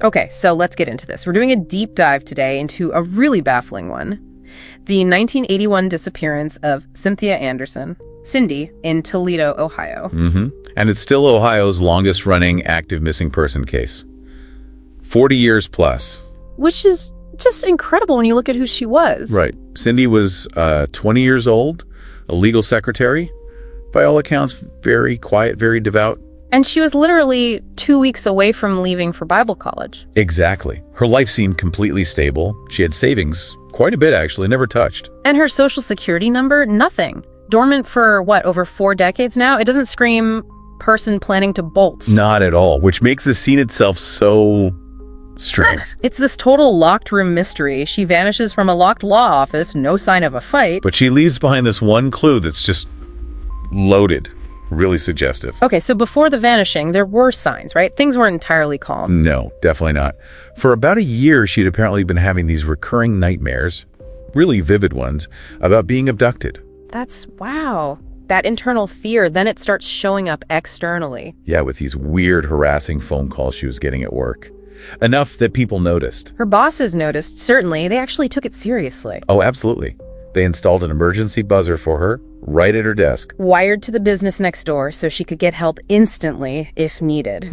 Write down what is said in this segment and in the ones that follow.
Okay, so let's get into this. We're doing a deep dive today into a really baffling one. The 1981 disappearance of Cynthia Anderson, Cindy, in Toledo, Ohio. And it's still Ohio's longest-running active missing person case. 40 years plus. Which is just incredible when you look at who she was. Right. Cindy was 20 years old, a legal secretary. By all accounts, very quiet, very devout. And she was literally 2 weeks away from leaving for Bible college. Exactly. Her life seemed completely stable. She had savings, quite a bit actually, never touched. And her social security number, nothing. Dormant for, over 4 decades now? It doesn't scream person planning to bolt. Not at all, which makes the scene itself so strange. It's this total locked room mystery. She vanishes from a locked law office, no sign of a fight. But she leaves behind this one clue that's just loaded. Really suggestive. Okay, so before the vanishing, there were signs, right? Things weren't entirely calm. No, definitely not. For about a year, she'd apparently been having these recurring nightmares, really vivid ones, about being abducted. Wow. That internal fear, then it starts showing up externally. Yeah, with these weird, harassing phone calls she was getting at work. Enough that people noticed. Her bosses noticed, certainly. They actually took it seriously. Oh, absolutely. They installed an emergency buzzer for her, right at her desk. Wired to the business next door so she could get help instantly if needed.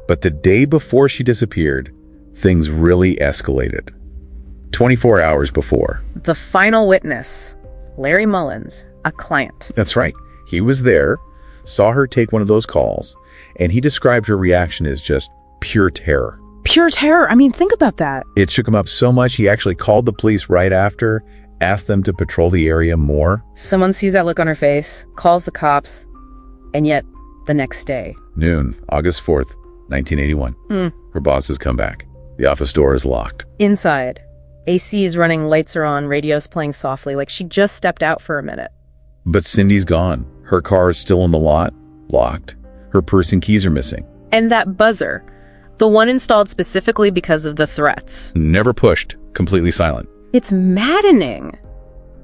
But the day before she disappeared, things really escalated. 24 hours before. The final witness, Larry Mullins, a client. That's right. He was there, saw her take one of those calls, and he described her reaction as just pure terror. Pure terror? I mean, think about that. It shook him up so much he actually called the police right after, asked them to patrol the area more. Someone sees that look on her face, calls the cops, and yet the next day. Noon, August 4th, 1981. Her bosses come back. The office door is locked. Inside, AC is running, lights are on, radio's playing softly, like she just stepped out for a minute. But Cindy's gone. Her car is still in the lot, locked. Her purse and keys are missing. And that buzzer, the one installed specifically because of the threats. Never pushed, completely silent. It's maddening.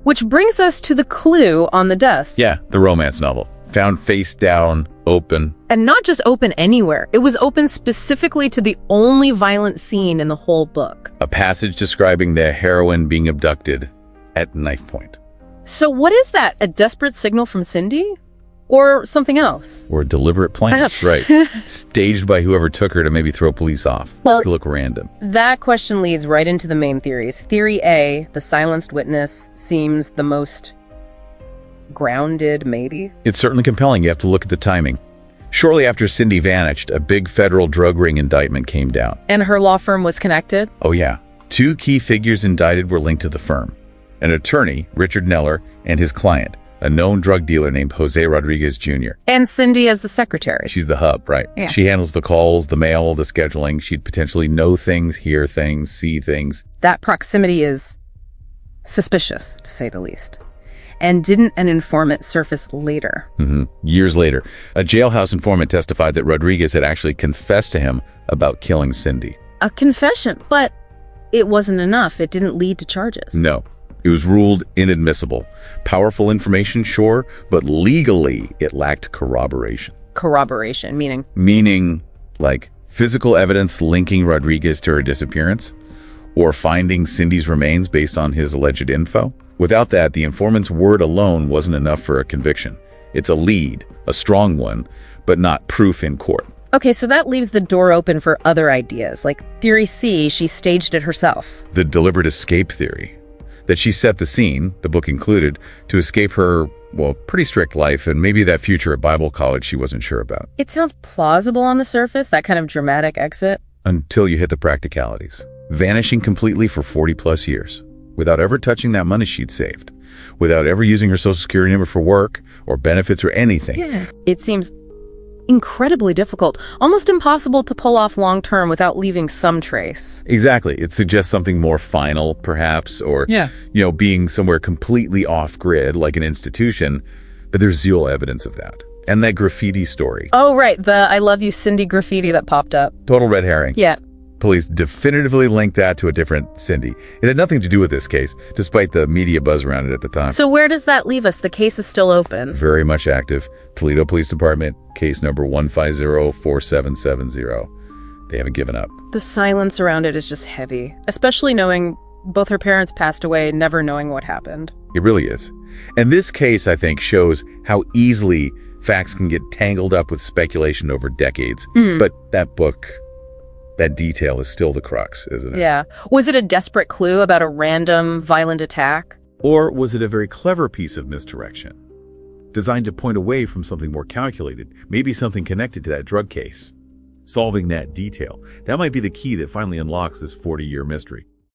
Which brings us to the clue on the desk. Yeah, the romance novel. Found face down, open. And not just open anywhere. It was open specifically to the only violent scene in the whole book. A passage describing the heroine being abducted at knife point. So what is that? A desperate signal from Cindy? Or something else? Or a deliberate plan. That's right. Staged by whoever took her to maybe throw police off. Well, to look random. That question leads right into the main theories. Theory A, the silenced witness, seems the most grounded, maybe? It's certainly compelling. You have to look at the timing. Shortly after Cindy vanished, a big federal drug ring indictment came down. And her law firm was connected? Oh yeah. 2 key figures indicted were linked to the firm. An attorney, Richard Neller, and his client, a known drug dealer named Jose Rodriguez Jr. And Cindy as the secretary. She's the hub, right? Yeah. She handles the calls, the mail, the scheduling. She'd potentially know things, hear things, see things. That proximity is suspicious, to say the least. And didn't an informant surface later? Years later, a jailhouse informant testified that Rodriguez had actually confessed to him about killing Cindy. A confession, but it wasn't enough. It didn't lead to charges. No. It was ruled inadmissible. Powerful information, sure, but legally it lacked corroboration. Corroboration, meaning? Meaning, like, physical evidence linking Rodriguez to her disappearance, or finding Cindy's remains based on his alleged info. Without that, the informant's word alone wasn't enough for a conviction. It's a lead, a strong one, but not proof in court. Okay, so that leaves the door open for other ideas, like Theory C, she staged it herself. The deliberate escape theory. That she set the scene, the book included, to escape her, pretty strict life and maybe that future at Bible college she wasn't sure about. It sounds plausible on the surface, that kind of dramatic exit. Until you hit the practicalities. Vanishing completely for 40 plus years, without ever touching that money she'd saved, without ever using her social security number for work or benefits or anything. Yeah. It seems incredibly difficult, almost impossible to pull off long-term without leaving some trace. Exactly. It suggests something more final, perhaps, or, being somewhere completely off-grid, like an institution, but there's zero evidence of that. And that graffiti story. Oh, right. The I love you, Cindy graffiti that popped up. Total red herring. Yeah. Police definitively linked that to a different Cindy. It had nothing to do with this case, despite the media buzz around it at the time. So where does that leave us? The case is still open. Very much active. Toledo Police Department, case number 1504770. They haven't given up. The silence around it is just heavy, especially knowing both her parents passed away, never knowing what happened. It really is. And this case, I think, shows how easily facts can get tangled up with speculation over decades. But that book, that detail is still the crux, isn't it? Yeah. Was it a desperate clue about a random, violent attack? Or was it a very clever piece of misdirection, designed to point away from something more calculated, maybe something connected to that drug case? Solving that detail, that might be the key that finally unlocks this 40-year mystery.